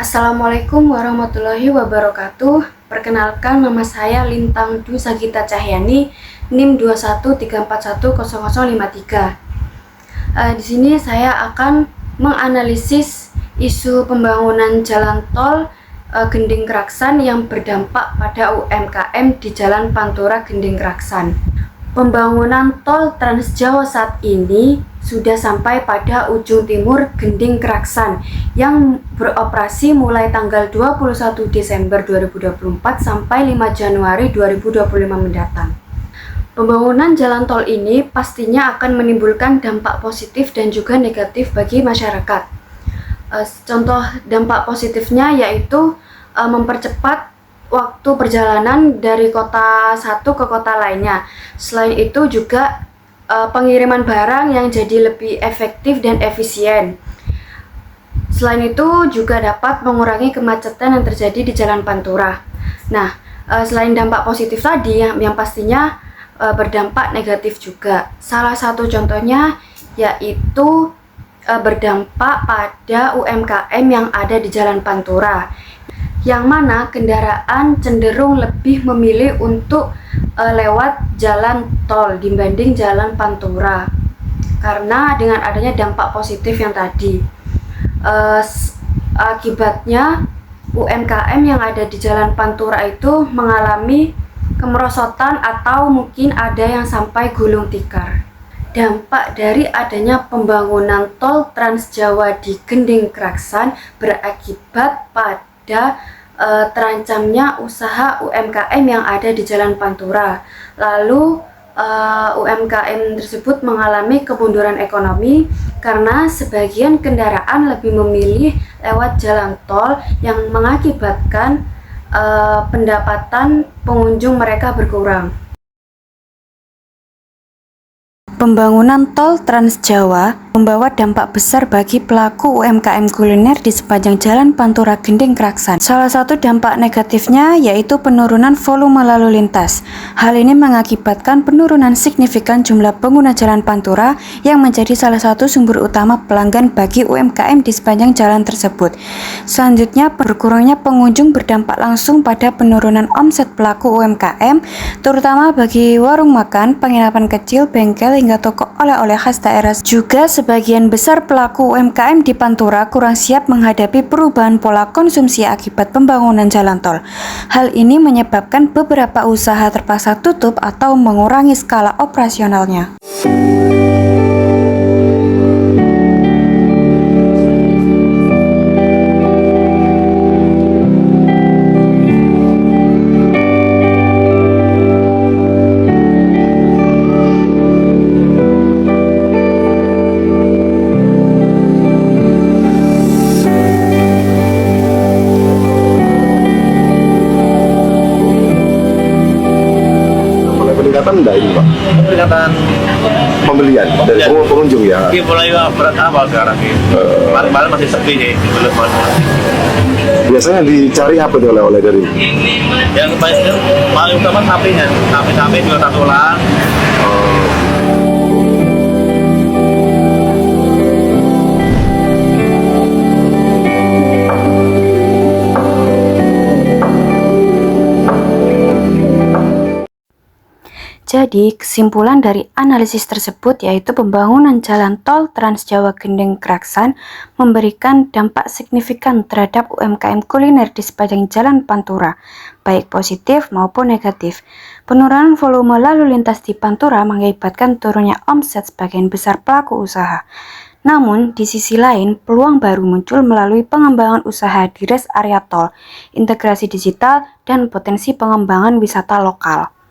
Assalamualaikum warahmatullahi wabarakatuh. Perkenalkan, nama saya Lintang Dwi Sagita Cahyani, NIM 213410053. Di sini saya akan menganalisis isu pembangunan jalan tol Gending Kraksan yang berdampak pada UMKM di Jalan Pantura Gending Kraksan. Pembangunan tol Trans Jawa saat ini sudah sampai pada ujung timur Gending Kraksan yang beroperasi mulai tanggal 21 Desember 2024 sampai 5 Januari 2025 mendatang. Pembangunan jalan tol ini pastinya akan menimbulkan dampak positif dan juga negatif bagi masyarakat. Contoh dampak positifnya yaitu mempercepat waktu perjalanan dari kota satu ke kota lainnya. Selain itu juga pengiriman barang yang jadi lebih efektif dan efisien. Selain itu juga dapat mengurangi kemacetan yang terjadi di Jalan Pantura. Nah, selain dampak positif tadi yang pastinya berdampak negatif juga. Salah satu contohnya yaitu berdampak pada UMKM yang ada di Jalan Pantura, yang mana kendaraan cenderung lebih memilih untuk lewat jalan tol dibanding jalan Pantura, karena dengan adanya dampak positif yang tadi. Akibatnya UMKM yang ada di jalan Pantura itu mengalami kemerosotan atau mungkin ada yang sampai gulung tikar. Dampak dari adanya pembangunan tol Trans Jawa di Gending Kraksan berakibat pada terancamnya usaha UMKM yang ada di Jalan Pantura. Lalu UMKM tersebut mengalami kemunduran ekonomi karena sebagian kendaraan lebih memilih lewat jalan tol yang mengakibatkan pendapatan pengunjung mereka berkurang. Pembangunan tol Trans Jawa membawa dampak besar bagi pelaku UMKM kuliner di sepanjang Jalan Pantura Gending Kraksan. Salah satu dampak negatifnya yaitu penurunan volume lalu lintas. Hal ini mengakibatkan penurunan signifikan jumlah pengguna Jalan Pantura yang menjadi salah satu sumber utama pelanggan bagi UMKM di sepanjang jalan tersebut. Selanjutnya, berkurangnya pengunjung berdampak langsung pada penurunan omset pelaku UMKM, terutama bagi warung makan, penginapan kecil, bengkel, hingga toko oleh-oleh khas daerah. Juga sebagian besar pelaku UMKM di Pantura kurang siap menghadapi perubahan pola konsumsi akibat pembangunan jalan tol. Hal ini menyebabkan beberapa usaha terpaksa tutup atau mengurangi skala operasionalnya. Peningkatan enggak ini Pak? Peningkatan Pembelian dari pengunjung ya? Iya, mulai berat awal sekarang ini. Kemarin masih sepi sih, belum masuk. Biasanya dicari apa tuh oleh-oleh dari? Yang paling utama sapinya, sapi juga tak tulang. Jadi, kesimpulan dari analisis tersebut yaitu pembangunan jalan tol Trans Jawa Gending Kraksan memberikan dampak signifikan terhadap UMKM kuliner di sepanjang Jalan Pantura, baik positif maupun negatif. Penurunan volume lalu lintas di Pantura mengakibatkan turunnya omset sebagian besar pelaku usaha. Namun, di sisi lain, peluang baru muncul melalui pengembangan usaha di rest area tol, integrasi digital, dan potensi pengembangan wisata lokal.